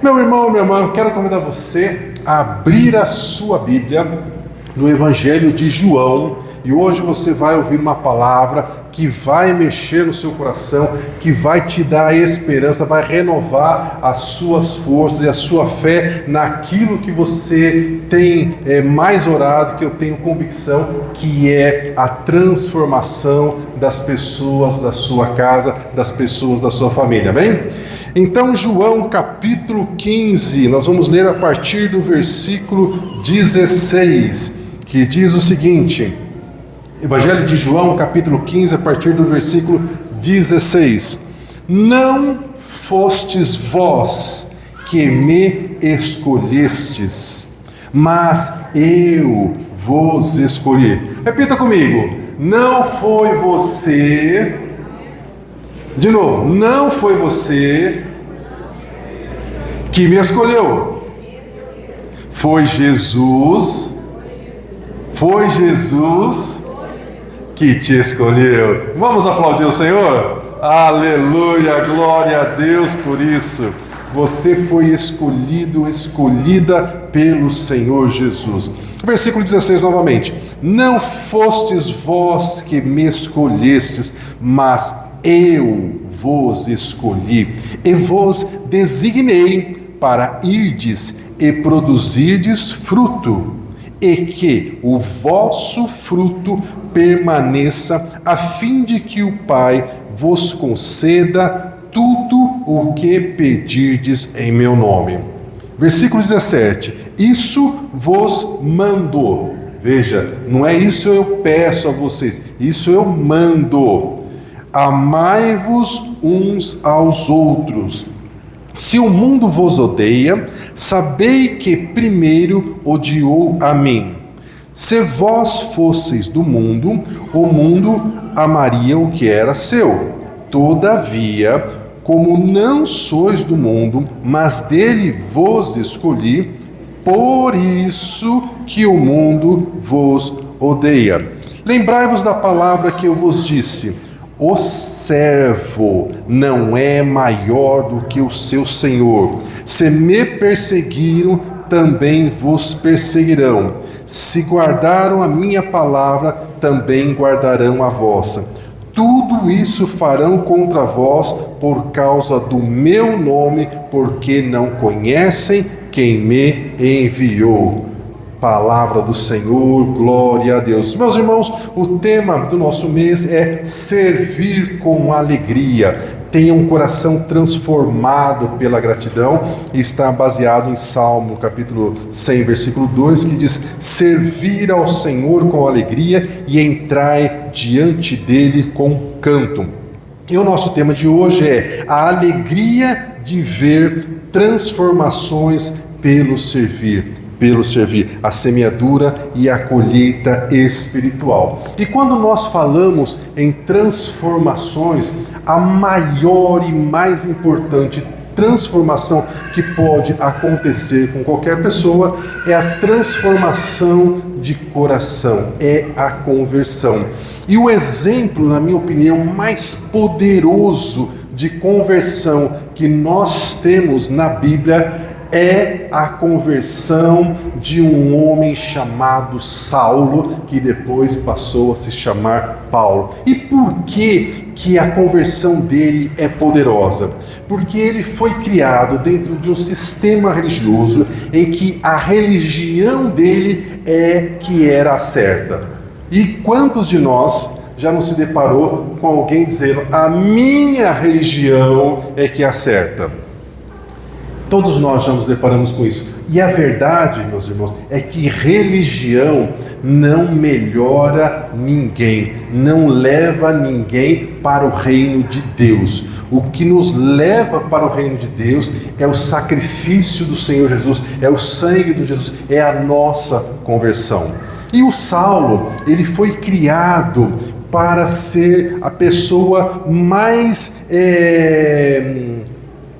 Meu irmão, minha irmã, quero convidar você a abrir a sua Bíblia no Evangelho de João, e hoje você vai ouvir uma palavra que vai mexer no seu coração, que vai te dar esperança, vai renovar as suas forças e a sua fé naquilo que você tem mais orado, que eu tenho convicção, que é a transformação das pessoas da sua casa, das pessoas da sua família, amém? Então, João capítulo 15, nós vamos ler a partir do versículo 16, que diz o seguinte: Evangelho de João capítulo 15, a partir do versículo 16: Não fostes vós que me escolhestes, mas eu vos escolhi. Repita comigo: não foi você. De novo, não foi você que me escolheu. Foi Jesus que te escolheu. Vamos aplaudir o Senhor? Aleluia, glória a Deus por isso. Você foi escolhido, escolhida pelo Senhor Jesus. Versículo 16 novamente: Não fostes vós que me escolhestes, mas eu vos escolhi e vos designei para irdes e produzirdes fruto, e que o vosso fruto permaneça, a fim de que o Pai vos conceda tudo o que pedirdes em meu nome. Versículo 17: Isso vos mando. Veja, não é isso eu peço a vocês, isso eu mando. Amai-vos uns aos outros. Se o mundo vos odeia, sabei que primeiro odiou a mim. Se vós fosseis do mundo, o mundo amaria o que era seu. Todavia, como não sois do mundo, mas dele vos escolhi, por isso que o mundo vos odeia. Lembrai-vos da palavra que eu vos disse: o servo não é maior do que o seu senhor. Se me perseguiram, também vos perseguirão. Se guardaram a minha palavra, também guardarão a vossa. Tudo isso farão contra vós por causa do meu nome, porque não conhecem quem me enviou. Palavra do Senhor, glória a Deus. Meus irmãos, o tema do nosso mês é servir com alegria. Tenha um coração transformado pela gratidão, e está baseado em Salmo, capítulo 100, versículo 2, que diz: servir ao Senhor com alegria e entrai diante dele com canto. E o nosso tema de hoje é a alegria de ver transformações pelo servir, a semeadura e a colheita espiritual. E quando nós falamos em transformações, a maior e mais importante transformação que pode acontecer com qualquer pessoa é a transformação de coração, é a conversão. E o exemplo, na minha opinião, mais poderoso de conversão que nós temos na Bíblia é a conversão de um homem chamado Saulo, que depois passou a se chamar Paulo. E por que a conversão dele é poderosa? Porque ele foi criado dentro de um sistema religioso em que a religião dele é que era a certa. E quantos de nós já não se deparou com alguém dizendo: a minha religião é que é a certa? Todos nós já nos deparamos com isso. E a verdade, meus irmãos, é que religião não melhora ninguém, não leva ninguém para o reino de Deus. O que nos leva para o reino de Deus é o sacrifício do Senhor Jesus, é o sangue de Jesus, é a nossa conversão. E o Saulo, ele foi criado para ser a pessoa mais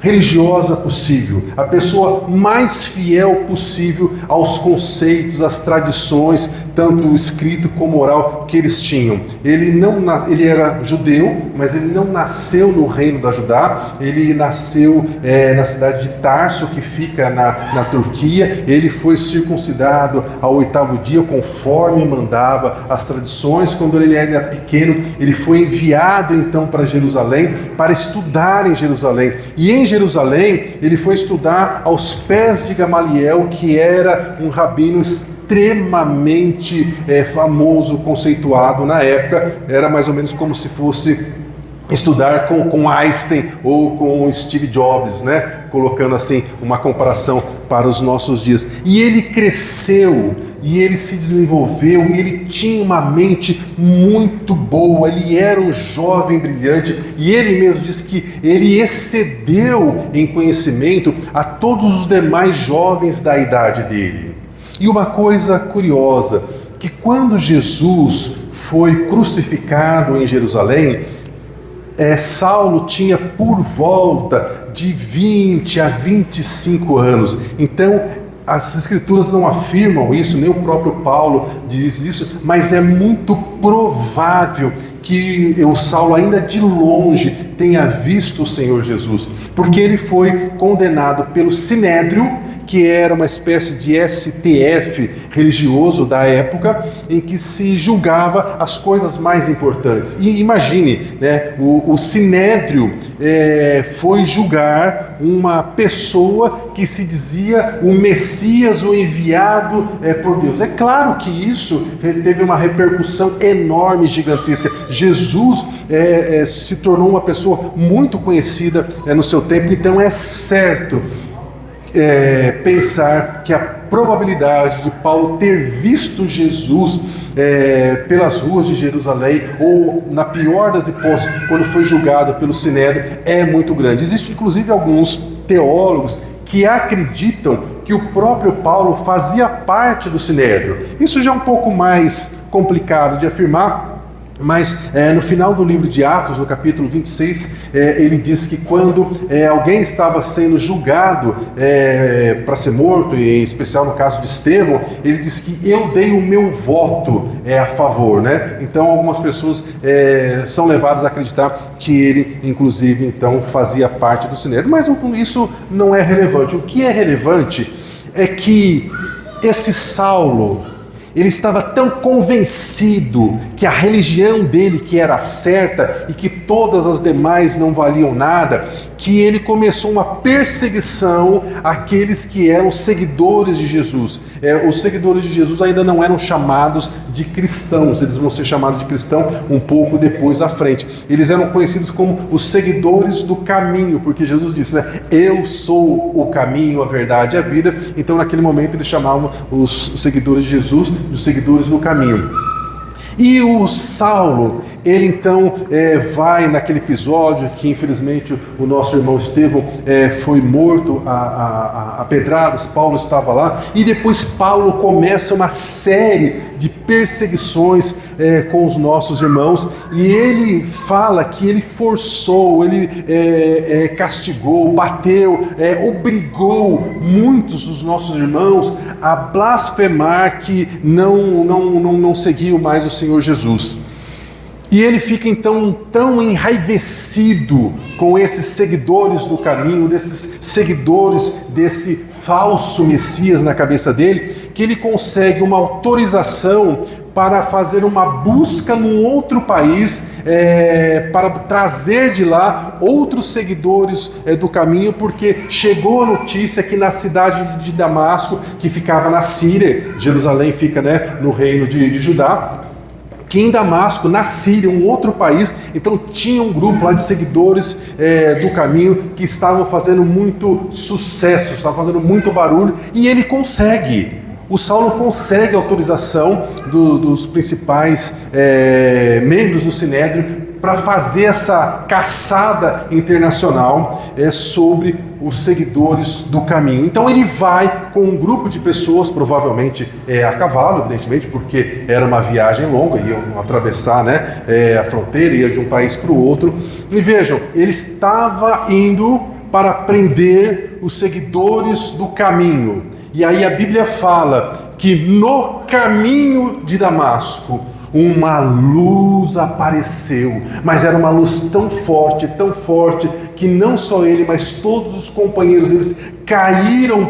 religiosa possível, a pessoa mais fiel possível aos conceitos, às tradições tanto escrito como oral, que eles tinham. Ele era judeu, mas ele não nasceu no reino da Judá, ele nasceu na cidade de Tarso, que fica na Turquia. Ele foi circuncidado ao 8º dia, conforme mandava as tradições. Quando ele era pequeno, ele foi enviado então para Jerusalém, para estudar em Jerusalém. E em Jerusalém, ele foi estudar aos pés de Gamaliel, que era um rabino extremamente famoso, conceituado na época. Era mais ou menos como se fosse estudar com Einstein ou com Steve Jobs, né? Colocando assim uma comparação para os nossos dias. E ele cresceu, e ele se desenvolveu, e ele tinha uma mente muito boa, ele era um jovem brilhante, e ele mesmo diz que ele excedeu em conhecimento a todos os demais jovens da idade dele. E uma coisa curiosa, que quando Jesus foi crucificado em Jerusalém, Saulo tinha por volta de 20 a 25 anos. Então, as escrituras não afirmam isso, nem o próprio Paulo diz isso, mas é muito provável que o Saulo ainda de longe tenha visto o Senhor Jesus, porque ele foi condenado pelo Sinédrio, que era uma espécie de STF religioso da época, em que se julgava as coisas mais importantes. E imagine, né, o Sinédrio foi julgar uma pessoa que se dizia o Messias, o enviado por Deus. É claro que isso teve uma repercussão enorme, gigantesca. Jesus se tornou uma pessoa muito conhecida no seu tempo, então é certo pensar que a probabilidade de Paulo ter visto Jesus pelas ruas de Jerusalém, ou na pior das hipóteses, quando foi julgado pelo Sinédrio, é muito grande. Existem inclusive alguns teólogos que acreditam que o próprio Paulo fazia parte do Sinédrio. Isso já é um pouco mais complicado de afirmar, mas no final do livro de Atos, no capítulo 26, ele diz que quando alguém estava sendo julgado para ser morto, em especial no caso de Estevão, ele diz que eu dei o meu voto a favor, né? Então algumas pessoas são levadas a acreditar que ele, inclusive, então fazia parte do Sinédrio, mas isso não é relevante. O que é relevante é que esse Saulo, ele estava tão convencido que a religião dele que era certa e que todas as demais não valiam nada, que ele começou uma perseguição àqueles que eram seguidores de Jesus. Os seguidores de Jesus ainda não eram chamados de cristãos, eles vão ser chamados de cristão um pouco depois à frente. Eles eram conhecidos como os seguidores do caminho, porque Jesus disse, né? Eu sou o caminho, a verdade e a vida. Então naquele momento eles chamavam os seguidores de Jesus dos seguidores do caminho. E o Saulo, ele então vai naquele episódio que infelizmente o nosso irmão Estevão foi morto a pedradas. Paulo estava lá, e depois Paulo começa uma série de perseguições com os nossos irmãos, e ele fala que ele forçou, ele castigou, bateu, obrigou muitos dos nossos irmãos a blasfemar, que não seguiam mais o Senhor Jesus. E ele fica então tão enraivecido com esses seguidores do caminho, desses seguidores desse falso Messias na cabeça dele, que ele consegue uma autorização para fazer uma busca num outro país, para trazer de lá outros seguidores do caminho, porque chegou a notícia que na cidade de Damasco, que ficava na Síria, Jerusalém fica, né, no reino de Judá, que em Damasco, na Síria, um outro país, então tinha um grupo lá de seguidores do caminho que estavam fazendo muito sucesso, estavam fazendo muito barulho, e ele consegue. O Saulo consegue a autorização dos principais membros do Sinédrio para fazer essa caçada internacional sobre os seguidores do caminho. Então ele vai com um grupo de pessoas, provavelmente a cavalo, evidentemente, porque era uma viagem longa, iam atravessar, né, a fronteira, ia de um país para o outro. E vejam, ele estava indo para prender os seguidores do caminho. E aí a Bíblia fala que no caminho de Damasco, uma luz apareceu, mas era uma luz tão forte, que não só ele, mas todos os companheiros deles caíram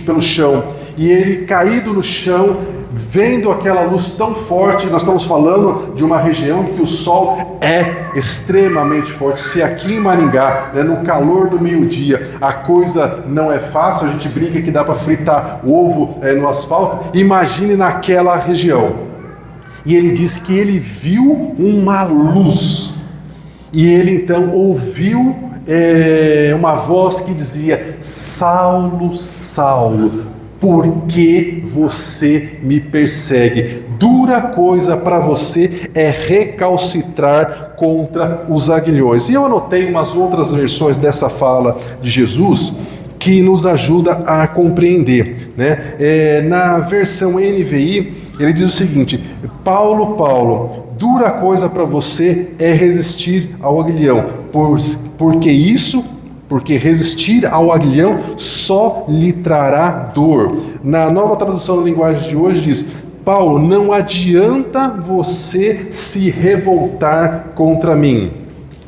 pelo chão. E ele, caído no chão, vendo aquela luz tão forte, nós estamos falando de uma região em que o sol é extremamente forte. Se aqui em Maringá, no calor do meio-dia, a coisa não é fácil, a gente brinca que dá para fritar o ovo no asfalto, imagine naquela região. E ele diz que ele viu uma luz, e ele então ouviu uma voz que dizia: Saulo, Saulo, por que você me persegue? Dura coisa para você é recalcitrar contra os aguilhões. E eu anotei umas outras versões dessa fala de Jesus que nos ajuda a compreender, na versão NVI, ele diz o seguinte: Paulo, dura coisa para você é resistir ao aguilhão, porque resistir ao aguilhão só lhe trará dor. Na Nova Tradução da Linguagem de hoje diz: Paulo, não adianta você se revoltar contra mim.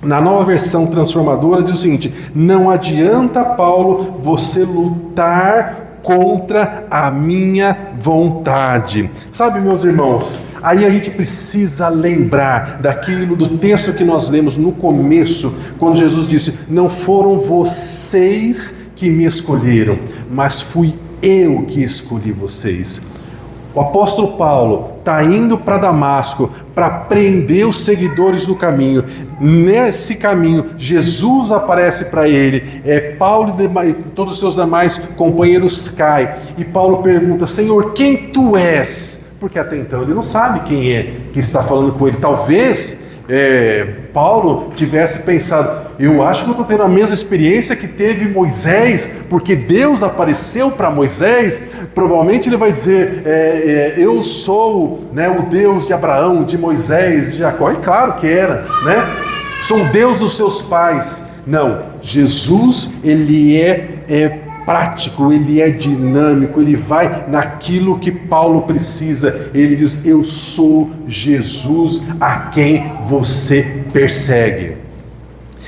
Na Nova Versão Transformadora diz o seguinte: não adianta, Paulo, você lutar contra a minha vontade. Sabe, meus irmãos, aí a gente precisa lembrar daquilo, do texto que nós lemos no começo, quando Jesus disse: não foram vocês que me escolheram, mas fui eu que escolhi vocês. O apóstolo Paulo está indo para Damasco para prender os seguidores do caminho. Nesse caminho, Jesus aparece para ele. Paulo e todos os seus demais companheiros caem. E Paulo pergunta: Senhor, quem tu és? Porque até então ele não sabe quem é que está falando com ele. Talvez Paulo tivesse pensado: eu acho que eu estou tendo a mesma experiência que teve Moisés, porque Deus apareceu para Moisés. Provavelmente ele vai dizer: eu sou o Deus de Abraão, de Moisés, de Jacó. E claro que era, sou o Deus dos seus pais. Não, Jesus, ele é prático, ele é dinâmico, ele vai naquilo que Paulo precisa. Ele diz: eu sou Jesus a quem você persegue.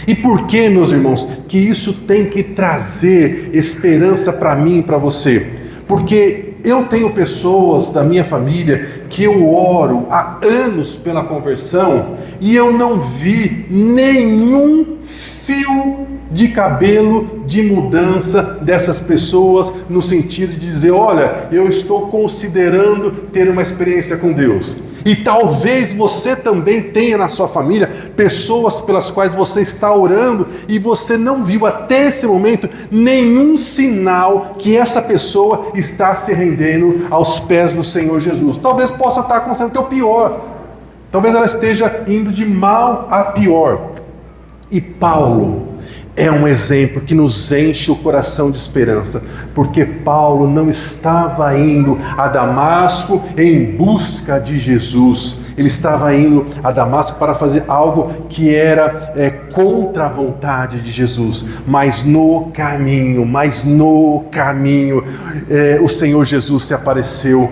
E por que, meus irmãos, que isso tem que trazer esperança para mim e para você? Porque eu tenho pessoas da minha família que eu oro há anos pela conversão e eu não vi nenhum fio de cabelo de mudança dessas pessoas, no sentido de dizer: olha, eu estou considerando ter uma experiência com Deus. E talvez você também tenha na sua família pessoas pelas quais você está orando e você não viu até esse momento nenhum sinal que essa pessoa está se rendendo aos pés do Senhor Jesus. Talvez possa estar acontecendo que é o pior. Talvez ela esteja indo de mal a pior. E Paulo é um exemplo que nos enche o coração de esperança, porque Paulo não estava indo a Damasco em busca de Jesus. Ele estava indo a Damasco para fazer algo que era contra a vontade de Jesus. Mas no caminho, o Senhor Jesus se apareceu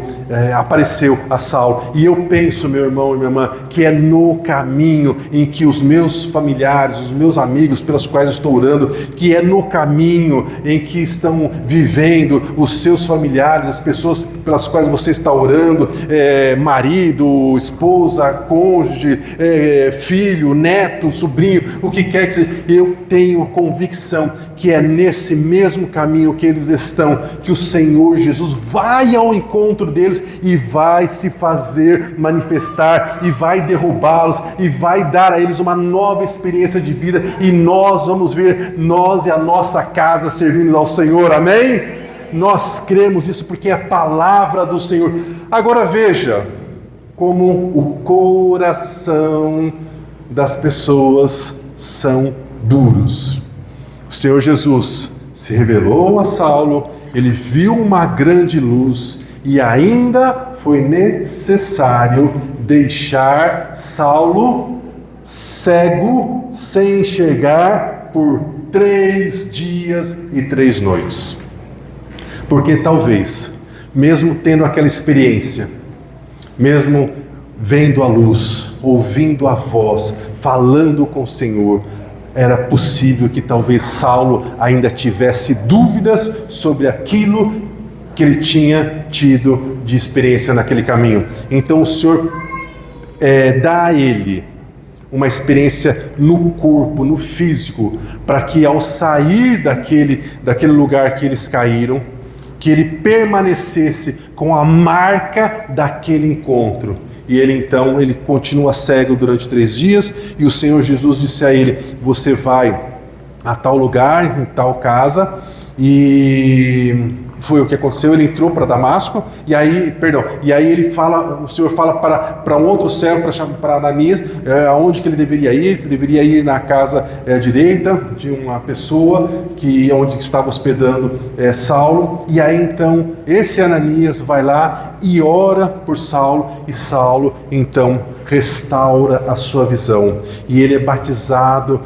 a Saulo. E eu penso, meu irmão e minha irmã, que é no caminho em que os meus familiares, os meus amigos pelos quais eu estou orando, que é no caminho em que estão vivendo os seus familiares, as pessoas pelas quais você está orando, marido, esposa, cônjuge, filho, neto, sobrinho, o que quer que seja. Eu tenho convicção que é nesse mesmo caminho que eles estão, que o Senhor Jesus vai ao encontro deles e vai se fazer manifestar, e vai derrubá-los, e vai dar a eles uma nova experiência de vida, e nós vamos ver, nós e a nossa casa servindo ao Senhor, amém? Nós cremos isso porque é a palavra do Senhor. Agora veja como o coração das pessoas são duros. O Senhor Jesus se revelou a Saulo, ele viu uma grande luz e ainda foi necessário deixar Saulo cego, sem enxergar, por 3 dias e 3 noites. Porque talvez, mesmo tendo aquela experiência, mesmo vendo a luz, ouvindo a voz, falando com o Senhor, era possível que talvez Saulo ainda tivesse dúvidas sobre aquilo que ele tinha tido de experiência naquele caminho. Então o Senhor dá a ele uma experiência no corpo, no físico, para que ao sair daquele lugar que eles caíram, que ele permanecesse com a marca daquele encontro. E ele continua cego durante 3 dias, e o Senhor Jesus disse a ele: você vai a tal lugar, em tal casa, e foi o que aconteceu. Ele entrou para Damasco, e aí o Senhor fala para um outro servo, para Ananias, aonde que ele deveria ir. Ele deveria ir na casa direita de uma pessoa onde estava hospedando Saulo. E aí então esse Ananias vai lá e ora por Saulo, e Saulo então restaura a sua visão, e ele é batizado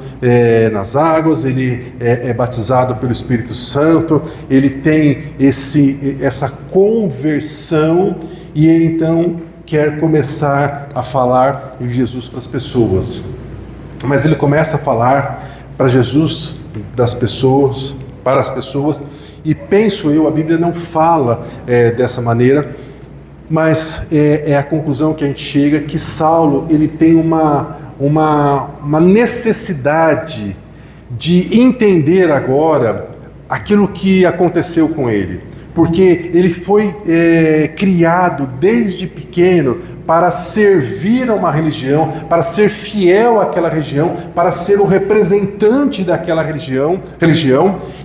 nas águas, ele é batizado pelo Espírito Santo, ele tem essa conversão, e ele então quer começar a falar de Jesus para as pessoas. Mas ele começa a falar para Jesus para as pessoas, e penso eu, a Bíblia não fala dessa maneira, mas é a conclusão que a gente chega, que Saulo ele tem uma necessidade de entender agora aquilo que aconteceu com ele, porque ele foi criado desde pequeno para servir a uma religião, para ser fiel àquela religião, para ser o representante daquela religião,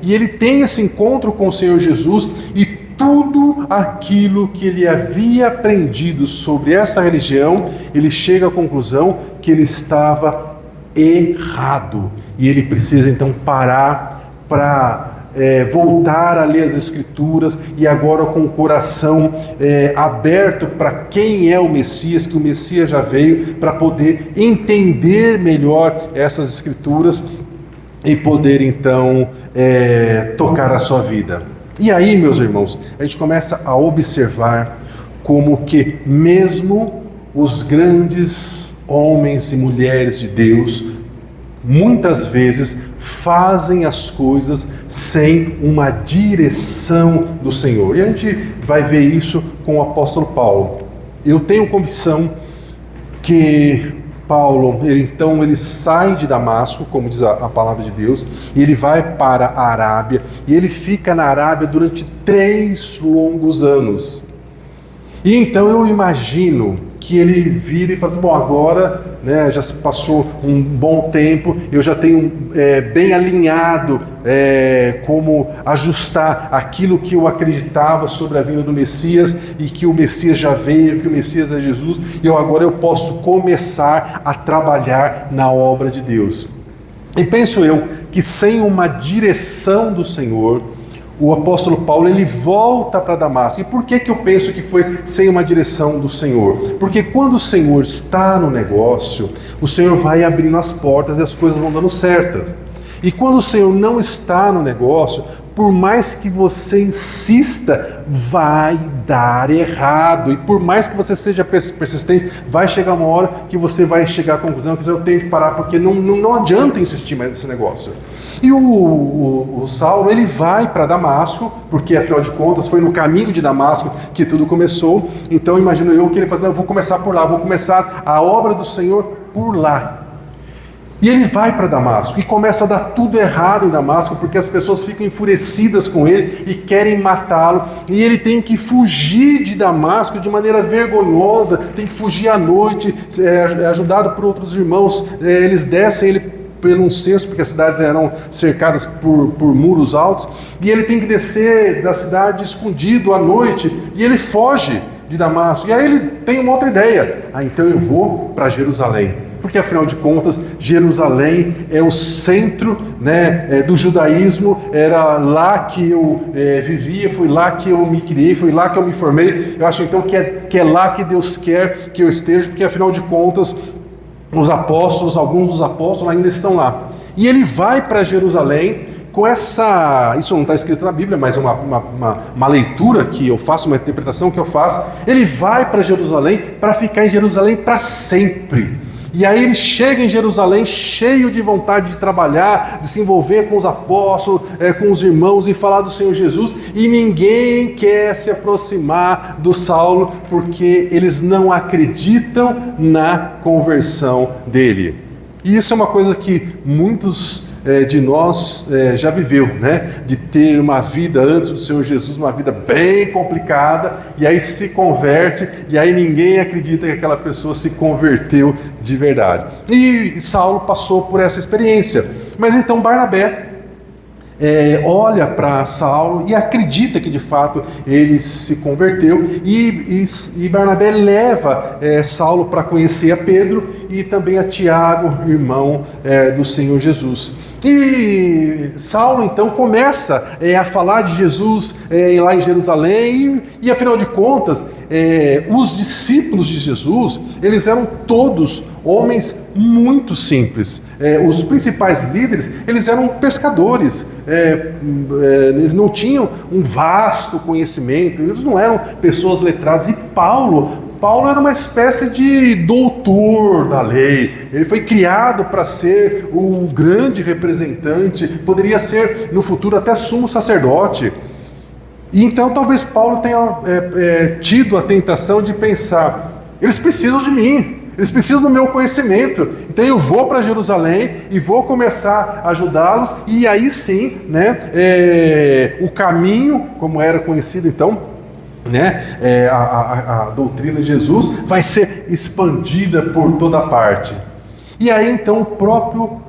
e ele tem esse encontro com o Senhor Jesus, e tudo aquilo que ele havia aprendido sobre essa religião, ele chega à conclusão que ele estava errado, e ele precisa então parar para voltar a ler as Escrituras, e agora com o coração aberto para quem é o Messias, que o Messias já veio, para poder entender melhor essas Escrituras e poder então tocar a sua vida. E aí, meus irmãos, a gente começa a observar como que mesmo os grandes homens e mulheres de Deus, muitas vezes fazem as coisas sem uma direção do Senhor. E a gente vai ver isso com o apóstolo Paulo. Eu tenho convicção que Paulo, ele sai de Damasco, como diz a palavra de Deus, e ele vai para a Arábia, e ele fica na Arábia durante 3 longos anos. E então eu imagino que ele vira e fala assim: bom, agora já se passou um bom tempo, eu já tenho bem alinhado como ajustar aquilo que eu acreditava sobre a vinda do Messias, e que o Messias já veio, que o Messias é Jesus, e agora eu posso começar a trabalhar na obra de Deus. E penso eu que sem uma direção do Senhor, o apóstolo Paulo ele volta para Damasco. E por que eu penso que foi sem uma direção do Senhor? Porque quando o Senhor está no negócio, o Senhor vai abrindo as portas e as coisas vão dando certas. E quando o Senhor não está no negócio, por mais que você insista, vai dar errado. E por mais que você seja persistente, vai chegar uma hora que você vai chegar à conclusão que eu tenho que parar, porque não adianta insistir mais nesse negócio. E o Saulo, ele vai para Damasco, porque afinal de contas foi no caminho de Damasco que tudo começou. Então imagino eu que ele fala: eu vou começar por lá, vou começar a obra do Senhor por lá. E ele vai para Damasco e começa a dar tudo errado em Damasco, porque as pessoas ficam enfurecidas com ele e querem matá-lo, e ele tem que fugir de Damasco de maneira vergonhosa, tem que fugir à noite, ajudado por outros irmãos. Eles descem ele pelo cesto, porque as cidades eram cercadas por muros altos, e ele tem que descer da cidade escondido à noite, e ele foge de Damasco. E aí ele tem uma outra ideia: então eu vou para Jerusalém. Porque afinal de contas, Jerusalém é o centro do judaísmo, era lá que eu vivia, foi lá que eu me criei, foi lá que eu me formei. Eu acho então que é lá que Deus quer que eu esteja, porque afinal de contas, alguns dos apóstolos ainda estão lá. E ele vai para Jerusalém com essa... Isso não está escrito na Bíblia, mas uma leitura que eu faço, uma interpretação que eu faço. Ele vai para Jerusalém para ficar em Jerusalém para sempre. E aí ele chega em Jerusalém cheio de vontade de trabalhar, de se envolver com os apóstolos, com os irmãos e falar do Senhor Jesus. E ninguém quer se aproximar do Saulo porque eles não acreditam na conversão dele. E isso é uma coisa que muitos de nós já viveu, né? De ter uma vida antes do Senhor Jesus, uma vida bem complicada, e aí se converte, e aí ninguém acredita que aquela pessoa se converteu de verdade. E Saulo passou por essa experiência. Mas então Barnabé olha para Saulo e acredita que de fato ele se converteu, e Barnabé leva Saulo para conhecer a Pedro e também a Tiago, irmão do Senhor Jesus. E Saulo então começa a falar de Jesus lá em Jerusalém, e afinal de contas os discípulos de Jesus, eles eram todos homens muito simples. Os principais líderes, eles eram pescadores, eles não tinham um vasto conhecimento, eles não eram pessoas letradas. E Paulo era uma espécie de doutor da lei. Ele foi criado para ser o grande representante, poderia ser no futuro até sumo sacerdote. E então talvez Paulo tenha tido a tentação de pensar: eles precisam de mim, eles precisam do meu conhecimento, então eu vou para Jerusalém e vou começar a ajudá-los, e aí sim, né, o caminho, como era conhecido então, né, a doutrina de Jesus vai ser expandida por toda parte. E aí então o próprio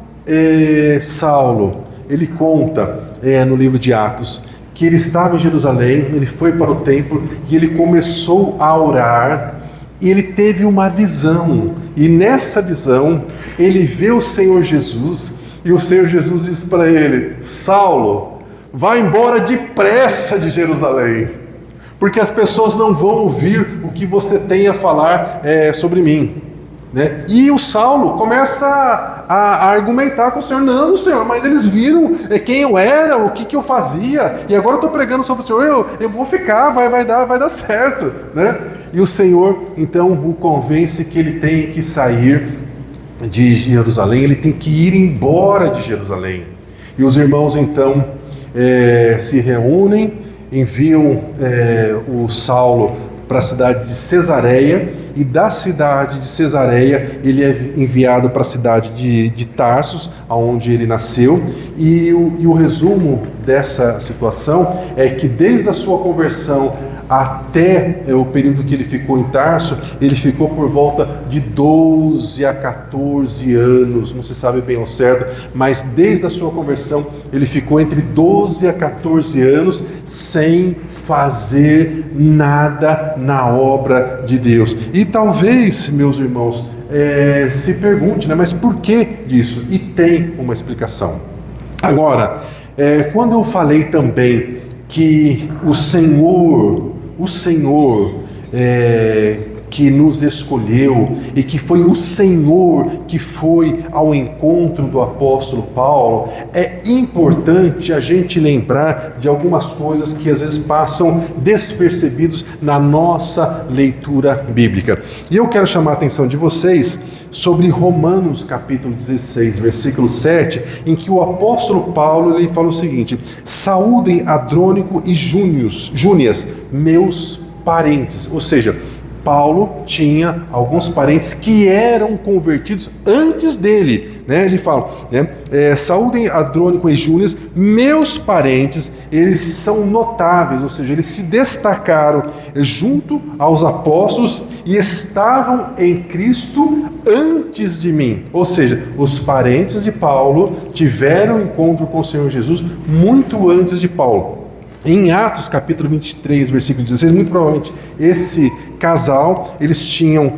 Saulo, ele conta no livro de Atos que ele estava em Jerusalém, ele foi para o templo e ele começou a orar, e ele teve uma visão, e nessa visão ele vê o Senhor Jesus, e o Senhor Jesus diz para ele: Saulo, vá embora depressa de Jerusalém, porque as pessoas não vão ouvir o que você tem a falar sobre mim. Né? E o Saulo começa a argumentar com o Senhor: não, Senhor, mas eles viram quem eu era, o que eu fazia, e agora eu estou pregando sobre o Senhor, eu vou ficar, vai dar certo. Né? E o Senhor então o convence que ele tem que sair de Jerusalém, ele tem que ir embora de Jerusalém. E os irmãos então se reúnem, enviam o Saulo para a cidade de Cesareia, e da cidade de Cesareia ele é enviado para a cidade de Tarsos, onde ele nasceu. E o resumo dessa situação é que desde a sua conversão até o período que ele ficou em Tarso, ele ficou por volta de 12 a 14 anos, não se sabe bem ao certo, mas desde a sua conversão ele ficou entre 12 a 14 anos sem fazer nada na obra de Deus. E talvez, meus irmãos, se pergunte, né, mas por que disso? E tem uma explicação. Agora, quando eu falei também que o Senhor que nos escolheu, e que foi o Senhor que foi ao encontro do apóstolo Paulo, é importante a gente lembrar de algumas coisas que às vezes passam despercebidos na nossa leitura bíblica. E eu quero chamar a atenção de vocês sobre Romanos capítulo 16, versículo 7, em que o apóstolo Paulo ele fala o seguinte: saúdem Andrônico e Júnias, meus parentes. Ou seja, Paulo tinha alguns parentes que eram convertidos antes dele, né? Ele fala, né? Saúdem Andrônico e Júnias, meus parentes, eles são notáveis, ou seja, eles se destacaram junto aos apóstolos e estavam em Cristo antes de mim. Ou seja, os parentes de Paulo tiveram encontro com o Senhor Jesus muito antes de Paulo. Em Atos capítulo 23, versículo 16, muito provavelmente esse casal, eles tinham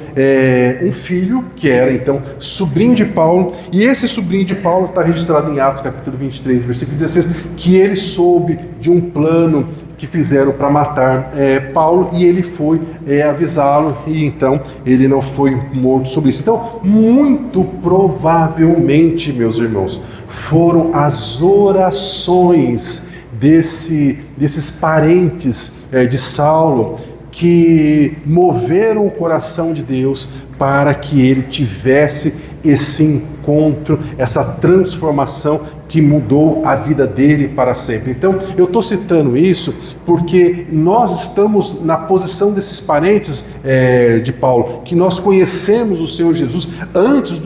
um filho, que era então sobrinho de Paulo, e esse sobrinho de Paulo está registrado em Atos capítulo 23, versículo 16, que ele soube de um plano que fizeram para matar Paulo, e ele foi avisá-lo, e então ele não foi morto sobre isso. Então, muito provavelmente, meus irmãos, foram as orações desses parentes de Saulo que moveram o coração de Deus para que ele tivesse esse encontro, essa transformação que mudou a vida dele para sempre. Então, eu estou citando isso porque nós estamos na posição desses parentes de Paulo, que nós conhecemos o Senhor Jesus antes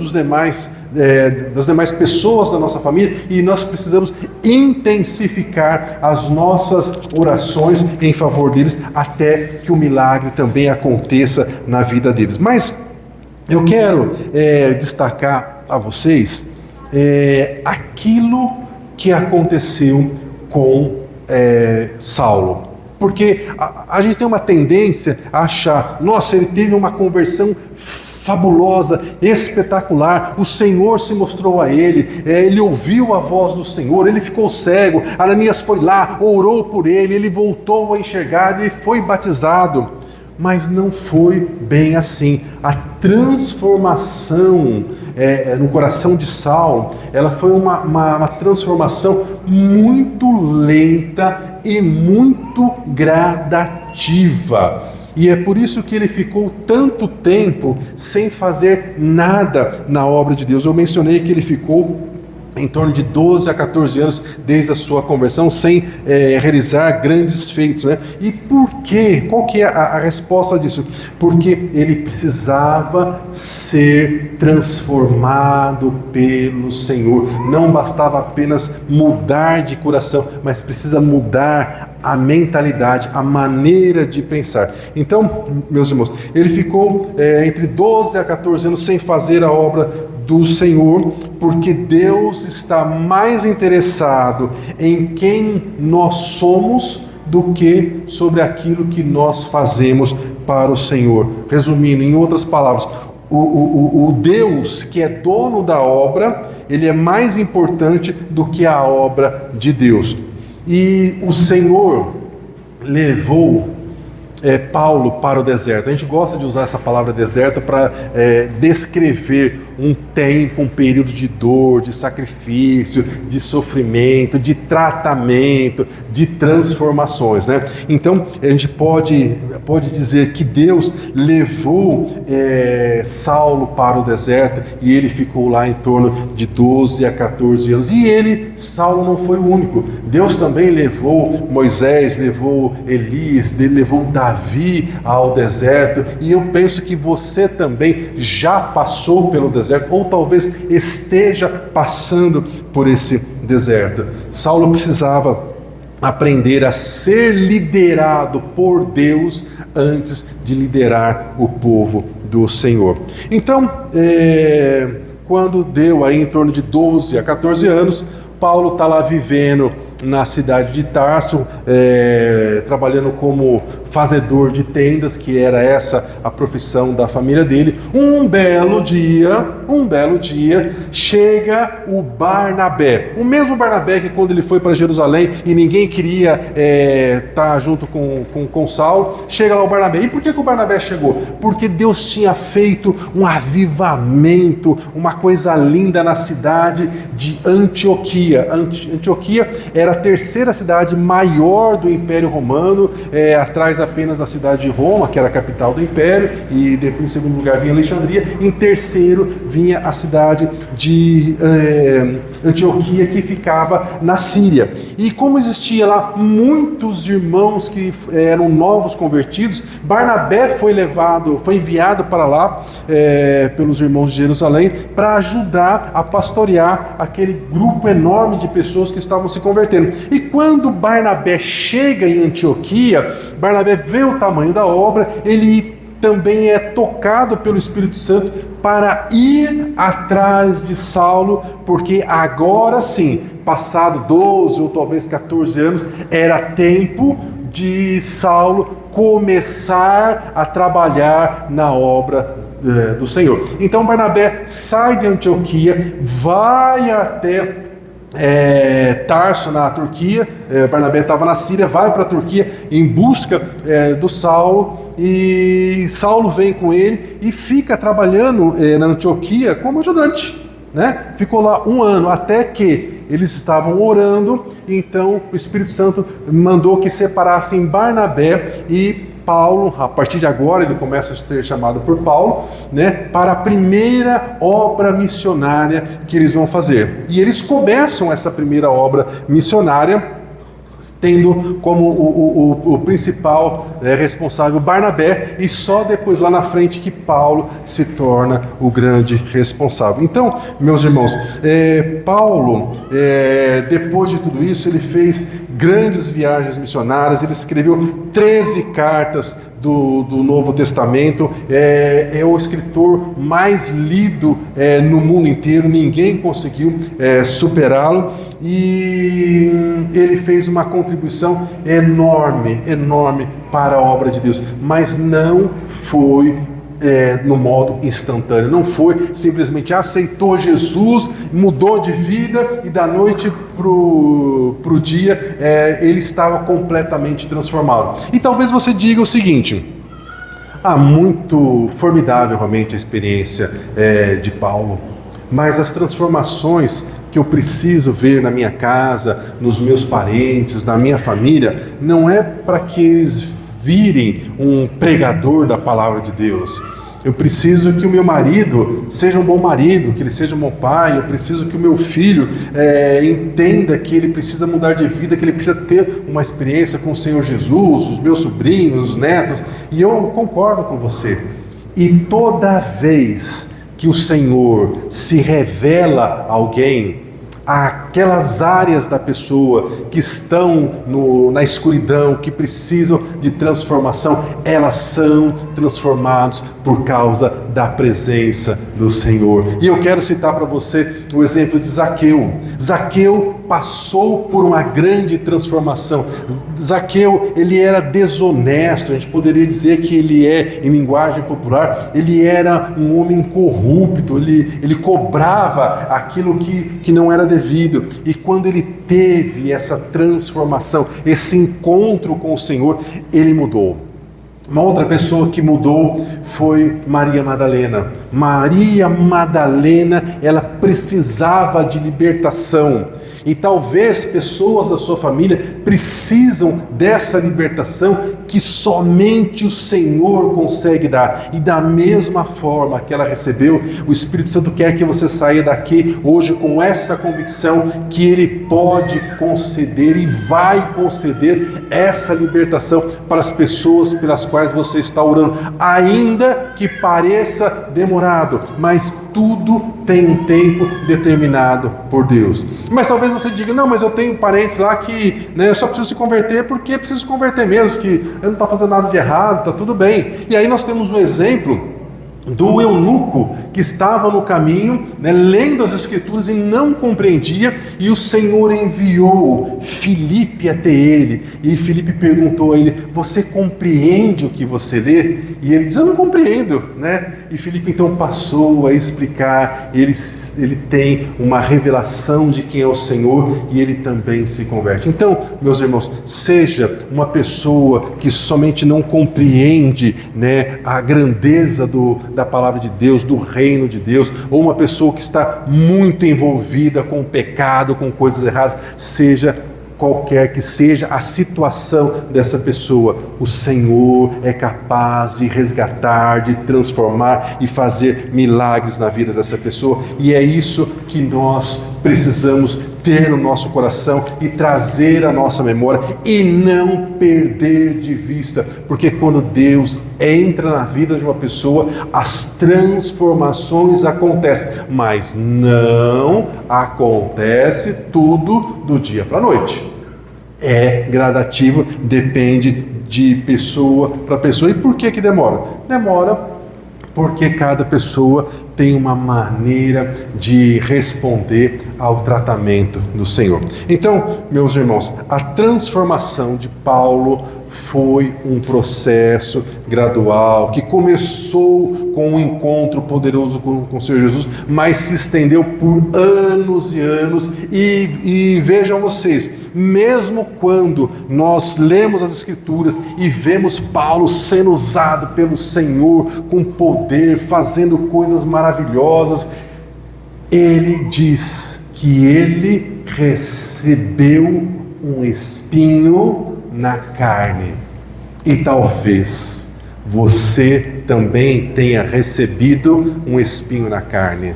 das demais pessoas da nossa família, e nós precisamos intensificar as nossas orações em favor deles, até que o milagre também aconteça na vida deles. Mas eu quero destacar a vocês aquilo que aconteceu com Saulo. Porque a gente tem uma tendência a achar, nossa, ele teve uma conversão fabulosa, espetacular, o Senhor se mostrou a ele, ele ouviu a voz do Senhor, ele ficou cego, Ananias foi lá, orou por ele, ele voltou a enxergar, ele foi batizado. Mas não foi bem assim. A transformação no coração de Saulo, ela foi uma transformação muito lenta e muito gradativa. E é por isso que ele ficou tanto tempo sem fazer nada na obra de Deus. Eu mencionei que ele ficou em torno de 12 a 14 anos desde a sua conversão, sem realizar grandes feitos, né? E por quê? Qual que é a resposta disso? Porque ele precisava ser transformado pelo Senhor. Não bastava apenas mudar de coração, mas precisa mudar a mentalidade, a maneira de pensar. Então, meus irmãos, ele ficou entre 12 a 14 anos sem fazer a obra do Senhor, porque Deus está mais interessado em quem nós somos do que sobre aquilo que nós fazemos para o Senhor. Resumindo, em outras palavras, o Deus que é dono da obra, ele é mais importante do que a obra de Deus. E o Senhor levou Paulo para o deserto. A gente gosta de usar essa palavra deserto para descrever um tempo, um período de dor, de sacrifício, de sofrimento, de tratamento, de transformações, né? Então a gente pode dizer que Deus levou Saulo para o deserto, e ele ficou lá em torno de 12 a 14 anos. E Saulo não foi o único. Deus também levou Moisés, levou Elias, levou Davi ao deserto, e eu penso que você também já passou pelo deserto, ou talvez esteja passando por esse deserto. Saulo precisava aprender a ser liderado por Deus antes de liderar o povo do Senhor. Então, quando deu aí em torno de 12 a 14 anos, Paulo está lá vivendo na cidade de Tarso, trabalhando como fazedor de tendas, que era essa a profissão da família dele. Um belo dia, chega o Barnabé, o mesmo Barnabé que quando ele foi para Jerusalém e ninguém queria estar junto com Saulo, chega lá o Barnabé. E por que o Barnabé chegou? Porque Deus tinha feito um avivamento, uma coisa linda na cidade de Antioquia. Antioquia era a terceira cidade maior do Império Romano, atrás apenas da cidade de Roma, que era a capital do Império, e em segundo lugar vinha Alexandria, em terceiro vinha a cidade de Antioquia, que ficava na Síria. E como existia lá muitos irmãos que eram novos convertidos, Barnabé foi enviado para lá pelos irmãos de Jerusalém para ajudar a pastorear aquele grupo enorme de pessoas que estavam se convertendo. E quando Barnabé chega em Antioquia, Barnabé vê o tamanho da obra, ele também é tocado pelo Espírito Santo para ir atrás de Saulo, porque agora sim, passado 12 ou talvez 14 anos, era tempo de Saulo começar a trabalhar na obra do Senhor. Então Barnabé sai de Antioquia, vai até Tarso, na Turquia. Barnabé estava na Síria, vai para a Turquia em busca do Saulo, e Saulo vem com ele e fica trabalhando na Antioquia como ajudante, né? Ficou lá 1 ano, até que eles estavam orando, então o Espírito Santo mandou que separassem Barnabé e Paulo. A partir de agora ele começa a ser chamado por Paulo, né, para a primeira obra missionária que eles vão fazer. E eles começam essa primeira obra missionária tendo como o principal responsável Barnabé, e só depois lá na frente que Paulo se torna o grande responsável. Então, meus irmãos, Paulo, depois de tudo isso, ele fez grandes viagens missionárias, ele escreveu 13 cartas do Novo Testamento, é o escritor mais lido no mundo inteiro, ninguém conseguiu superá-lo, e ele fez uma contribuição enorme para a obra de Deus, mas não foi no modo instantâneo, não foi simplesmente aceitou Jesus, mudou de vida e da noite pro dia ele estava completamente transformado. E talvez você diga o seguinte: muito formidável realmente a experiência de Paulo, mas as transformações que eu preciso ver na minha casa, nos meus parentes, na minha família, não é para que eles virem um pregador da palavra de Deus. Eu preciso que o meu marido seja um bom marido, que ele seja um bom pai. Eu preciso que o meu filho entenda que ele precisa mudar de vida, que ele precisa ter uma experiência com o Senhor Jesus, os meus sobrinhos, os netos. E eu concordo com você. E toda vez que o Senhor se revela a alguém, aquelas áreas da pessoa que estão na escuridão, que precisam de transformação, elas são transformadas por causa da presença do Senhor. E eu quero citar para você o exemplo de Zaqueu. Zaqueu passou por uma grande transformação. Zaqueu, ele era desonesto, a gente poderia dizer que ele em linguagem popular, ele era um homem corrupto, ele cobrava aquilo que não era devido. E quando ele teve essa transformação, esse encontro com o Senhor, ele mudou. Uma outra pessoa que mudou foi Maria Madalena. Maria Madalena, ela precisava de libertação. E talvez pessoas da sua família precisam dessa libertação que somente o Senhor consegue dar. E da mesma forma que ela recebeu, o Espírito Santo quer que você saia daqui hoje com essa convicção que Ele pode conceder e vai conceder essa libertação para as pessoas pelas quais você está orando, ainda que pareça demorado, mas tudo tem um tempo determinado por Deus. Mas talvez você diga: não, mas eu tenho parentes lá que eu só preciso se converter porque preciso se converter mesmo, que eu não estou fazendo nada de errado, está tudo bem. E aí nós temos o exemplo do eunuco que estava no caminho, lendo as Escrituras e não compreendia, e o Senhor enviou Filipe até ele, e Filipe perguntou a ele: você compreende o que você lê? E ele diz: eu não compreendo, E Filipe então passou a explicar, ele tem uma revelação de quem é o Senhor, e ele também se converte. Então, meus irmãos, seja uma pessoa que somente não compreende a grandeza da palavra de Deus, do reino de Deus, ou uma pessoa que está muito envolvida com o pecado, com coisas erradas, seja qualquer que seja a situação dessa pessoa, o Senhor é capaz de resgatar, de transformar e fazer milagres na vida dessa pessoa, e é isso que nós precisamos ter no nosso coração e trazer à nossa memória e não perder de vista, porque quando Deus entra na vida de uma pessoa, as transformações acontecem, mas não acontece tudo do dia para a noite. É gradativo, depende de pessoa para pessoa. E por que demora? Demora porque cada pessoa tem uma maneira de responder ao tratamento do Senhor. Então, meus irmãos, a transformação de Paulo foi um processo gradual, que começou com um encontro poderoso com o Senhor Jesus, mas se estendeu por anos e anos. E vejam vocês, mesmo quando nós lemos as Escrituras e vemos Paulo sendo usado pelo Senhor com poder, fazendo coisas maravilhosas, ele diz que ele recebeu um espinho na carne. E talvez você também tenha recebido um espinho na carne.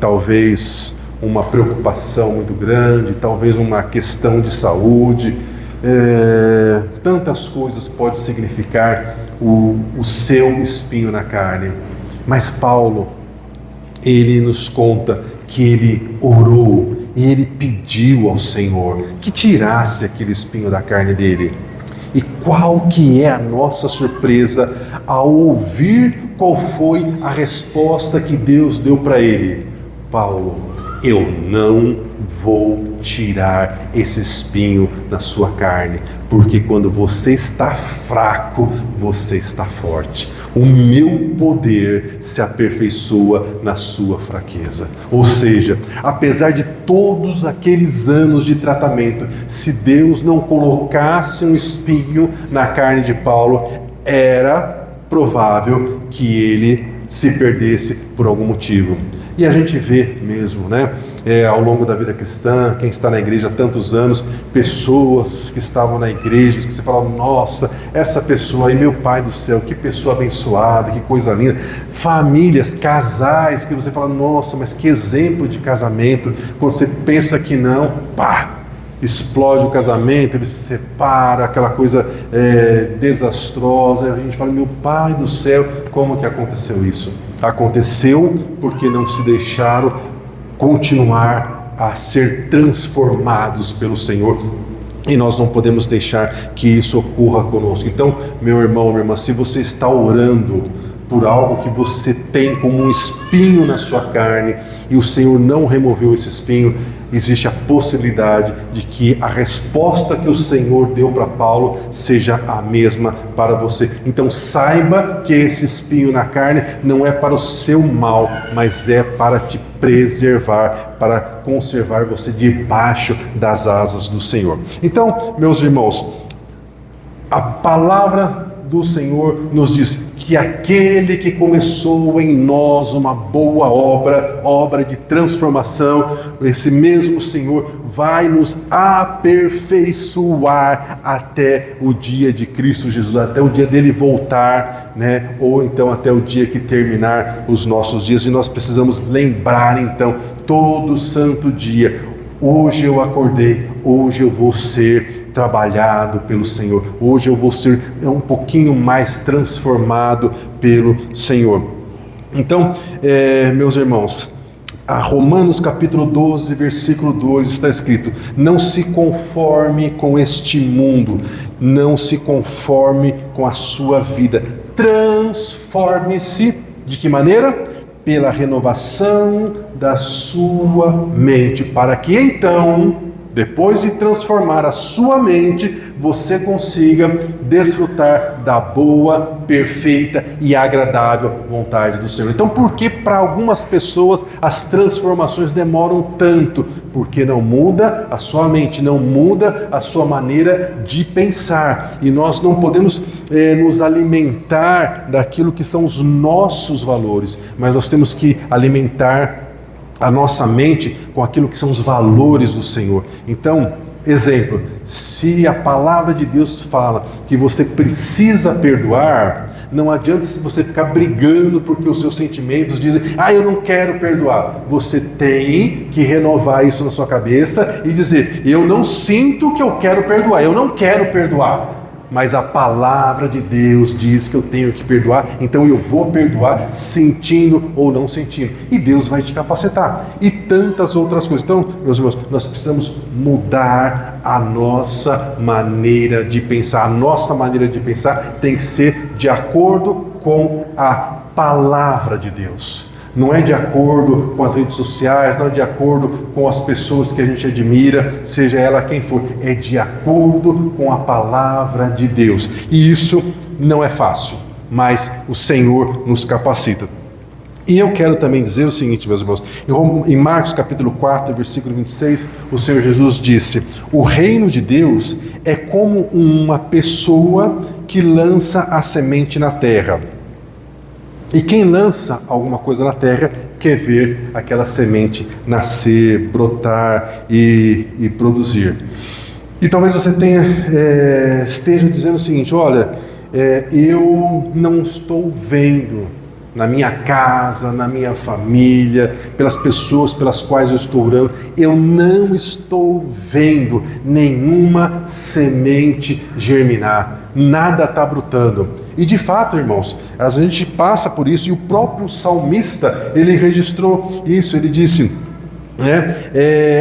Talvez uma preocupação muito grande, talvez uma questão de saúde. Tantas coisas pode significar o seu espinho na carne. Mas Paulo, ele nos conta que ele orou e ele pediu ao Senhor que tirasse aquele espinho da carne dele. E qual que é a nossa surpresa ao ouvir qual foi a resposta que Deus deu para ele? Paulo, eu não vou tirar esse espinho na sua carne, porque quando você está fraco, você está forte. O meu poder se aperfeiçoa na sua fraqueza. Ou seja, apesar de todos aqueles anos de tratamento, se Deus não colocasse um espinho na carne de Paulo, era provável que ele se perdesse por algum motivo. E a gente vê mesmo, né? Ao longo da vida cristã, quem está na igreja há tantos anos, pessoas que estavam na igreja, que você fala, nossa, essa pessoa aí, meu pai do céu, que pessoa abençoada, que coisa linda. Famílias, casais, que você fala, nossa, mas que exemplo de casamento. Quando você pensa que não, pá, explode o casamento, ele se separa, aquela coisa desastrosa. A gente fala, meu pai do céu, como que aconteceu isso? Aconteceu porque não se deixaram continuar a ser transformados pelo Senhor, e nós não podemos deixar que isso ocorra conosco. Então, meu irmão, minha irmã, se você está orando por algo que você tem como um espinho na sua carne e o Senhor não removeu esse espinho, existe a possibilidade de que a resposta que o Senhor deu para Paulo seja a mesma para você. Então saiba que esse espinho na carne não é para o seu mal, mas é para te preservar, para conservar você debaixo das asas do Senhor. Então, meus irmãos, a palavra do Senhor nos diz que aquele que começou em nós uma boa obra de transformação, esse mesmo Senhor vai nos aperfeiçoar até o dia de Cristo Jesus, até o dia dele voltar, né? Ou então até o dia que terminar os nossos dias. E nós precisamos lembrar então todo santo dia: hoje eu acordei, hoje eu vou ser trabalhado pelo Senhor, hoje eu vou ser um pouquinho mais transformado pelo Senhor. Então, meus irmãos, a Romanos capítulo 12, versículo 2 está escrito: não se conforme com este mundo, não se conforme com a sua vida, transforme-se, de que maneira? Pela renovação da sua mente, para que então, depois de transformar a sua mente, você consiga desfrutar da boa, perfeita e agradável vontade do Senhor. Então, por que para algumas pessoas as transformações demoram tanto? Porque não muda a sua mente, não muda a sua maneira de pensar. E nós não podemos nos alimentar daquilo que são os nossos valores, mas nós temos que alimentar a nossa mente com aquilo que são os valores do Senhor. Então, exemplo, se a palavra de Deus fala que você precisa perdoar, não adianta você ficar brigando porque os seus sentimentos dizem, eu não quero perdoar. Você tem que renovar isso na sua cabeça e dizer, eu não sinto que eu quero perdoar, eu não quero perdoar. Mas a palavra de Deus diz que eu tenho que perdoar, então eu vou perdoar sentindo ou não sentindo. E Deus vai te capacitar. E tantas outras coisas. Então, meus irmãos, nós precisamos mudar a nossa maneira de pensar. A nossa maneira de pensar tem que ser de acordo com a palavra de Deus. Não é de acordo com as redes sociais, não é de acordo com as pessoas que a gente admira, seja ela quem for, é de acordo com a palavra de Deus. E isso não é fácil, mas o Senhor nos capacita. E eu quero também dizer o seguinte, meus irmãos, em Marcos capítulo 4, versículo 26, o Senhor Jesus disse: o reino de Deus é como uma pessoa que lança a semente na terra. E quem lança alguma coisa na terra quer ver aquela semente nascer, brotar e produzir. E talvez você esteja dizendo o seguinte: olha, eu não estou vendo na minha casa, na minha família, pelas pessoas pelas quais eu estou orando, eu não estou vendo nenhuma semente germinar, nada está brotando. E de fato, irmãos, a gente passa por isso, e o próprio salmista, ele registrou isso, ele disse,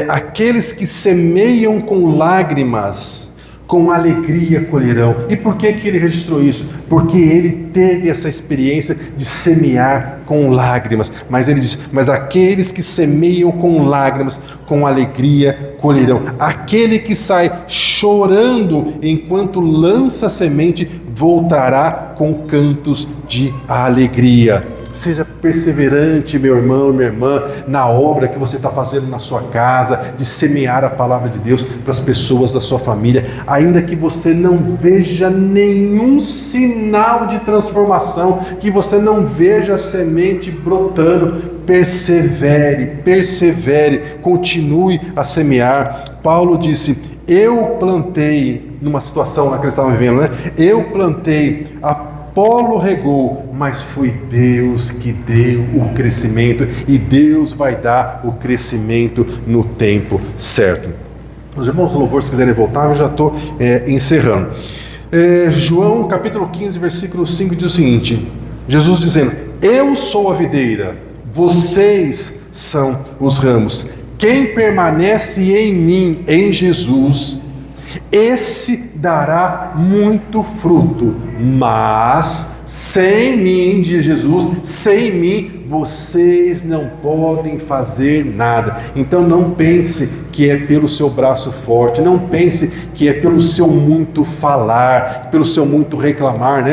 aqueles que semeiam com lágrimas, com alegria colherão. E por que ele registrou isso? Porque ele teve essa experiência de semear com lágrimas. Mas ele diz: mas aqueles que semeiam com lágrimas, com alegria colherão. Aquele que sai chorando enquanto lança a semente, voltará com cantos de alegria. Seja perseverante, meu irmão, minha irmã, na obra que você está fazendo na sua casa, de semear a palavra de Deus para as pessoas da sua família, ainda que você não veja nenhum sinal de transformação, que você não veja a semente brotando, persevere, continue a semear. Paulo disse: eu plantei, numa situação lá que eles estavam vivendo, eu plantei, Apolo regou, mas foi Deus que deu o crescimento, e Deus vai dar o crescimento no tempo certo. Os irmãos do louvor, se quiserem voltar, eu já estou encerrando. João capítulo 15, versículo 5 diz o seguinte: Jesus dizendo: eu sou a videira, vocês são os ramos. Quem permanece em mim, em Jesus, esse dará muito fruto, mas sem mim, diz Jesus, sem mim vocês não podem fazer nada. Então não pense que é pelo seu braço forte, não pense que é pelo seu muito falar, pelo seu muito reclamar,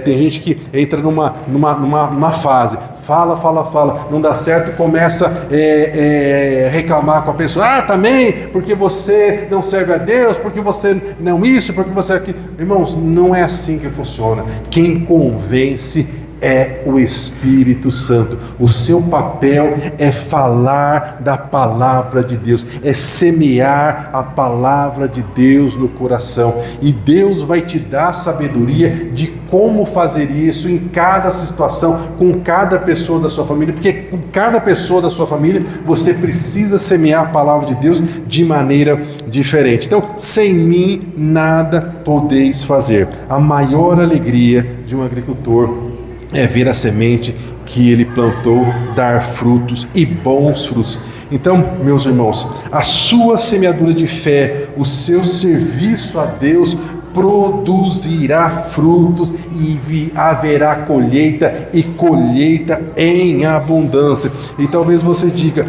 tem gente que entra numa fase, fala, não dá certo, começa a reclamar com a pessoa: também, porque você não serve a Deus, porque você não isso, porque você aquilo. Irmãos, não é assim que funciona. Quem convence é o Espírito Santo. O seu papel é falar da palavra de Deus, é semear a palavra de Deus no coração, e Deus vai te dar sabedoria de como fazer isso em cada situação, com cada pessoa da sua família, porque com cada pessoa da sua família você precisa semear a palavra de Deus de maneira diferente. Então, sem mim nada podeis fazer. A maior alegria de um agricultor é ver a semente que ele plantou dar frutos, e bons frutos. Então, meus irmãos, a sua semeadura de fé, o seu serviço a Deus produzirá frutos, e haverá colheita, e colheita em abundância. E talvez você diga: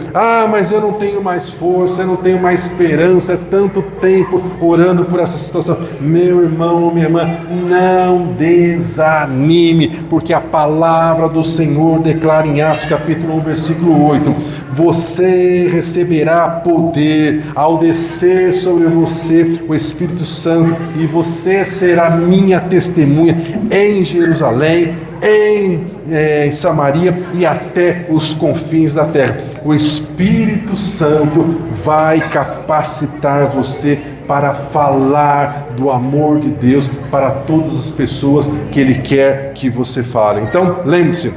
mas eu não tenho mais força, eu não tenho mais esperança, é tanto tempo orando por essa situação. Meu irmão, minha irmã, não desanime, porque a palavra do Senhor declara em Atos capítulo 1, versículo 8: você receberá poder ao descer sobre você o Espírito Santo, e você será minha testemunha em Jerusalém, em Samaria e até os confins da terra. O Espírito Santo vai capacitar você para falar do amor de Deus para todas as pessoas que Ele quer que você fale. Então, lembre-se,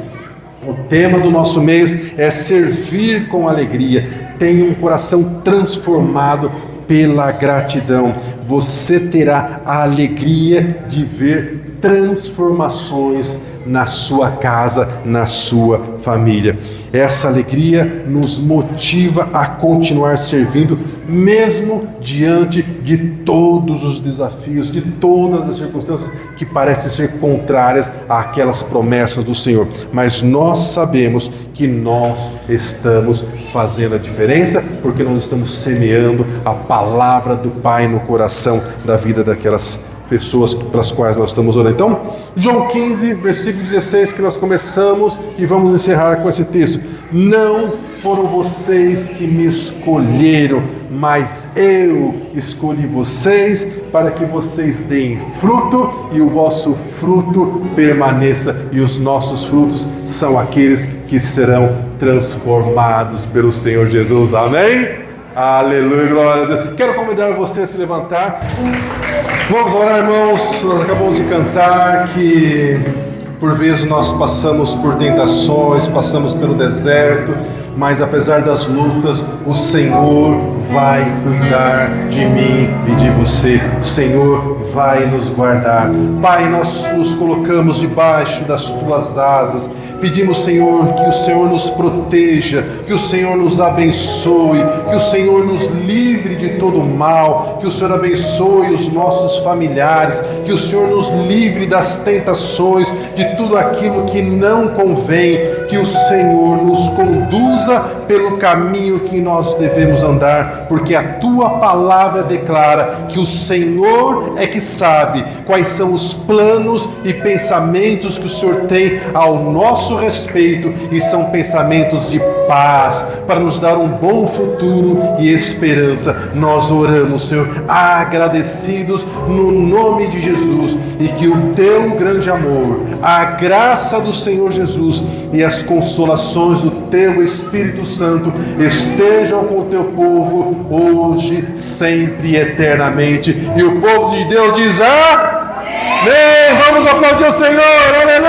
o tema do nosso mês é servir com alegria. Tenha um coração transformado pela gratidão. Você terá a alegria de ver transformações na sua casa, na sua família. Essa alegria nos motiva a continuar servindo, mesmo diante de todos os desafios, de todas as circunstâncias que parecem ser contrárias àquelas promessas do Senhor. Mas nós sabemos que nós estamos fazendo a diferença, porque nós estamos semeando a palavra do Pai no coração da vida daquelas pessoas pelas quais nós estamos orando. Então, João 15, versículo 16, que nós começamos e vamos encerrar com esse texto. Não foram vocês que me escolheram, mas eu escolhi vocês para que vocês deem fruto e o vosso fruto permaneça, e os nossos frutos são aqueles que serão transformados pelo Senhor Jesus. Amém? Aleluia, glória a Deus. Quero convidar você a se levantar. Vamos orar, irmãos. Nós acabamos de cantar que por vezes nós passamos por tentações, passamos pelo deserto, mas apesar das lutas, o Senhor vai cuidar de mim e de você. O Senhor vai nos guardar. Pai, nós nos colocamos debaixo das tuas asas. Pedimos, Senhor, que o Senhor nos proteja, que o Senhor nos abençoe, que o Senhor nos livre de todo mal, que o Senhor abençoe os nossos familiares, que o Senhor nos livre das tentações, de tudo aquilo que não convém, que o Senhor nos conduza pelo caminho que nós devemos andar, porque a tua palavra declara que o Senhor é que sabe quais são os planos e pensamentos que o Senhor tem ao nosso respeito, e são pensamentos de paz, para nos dar um bom futuro e esperança. Nós oramos, Senhor, agradecidos no nome de Jesus, e que o teu grande amor, a graça do Senhor Jesus e as consolações do teu Espírito Santo estejam com o teu povo hoje, sempre e eternamente. E o povo de Deus diz amém. Vamos aplaudir o Senhor, aleluia.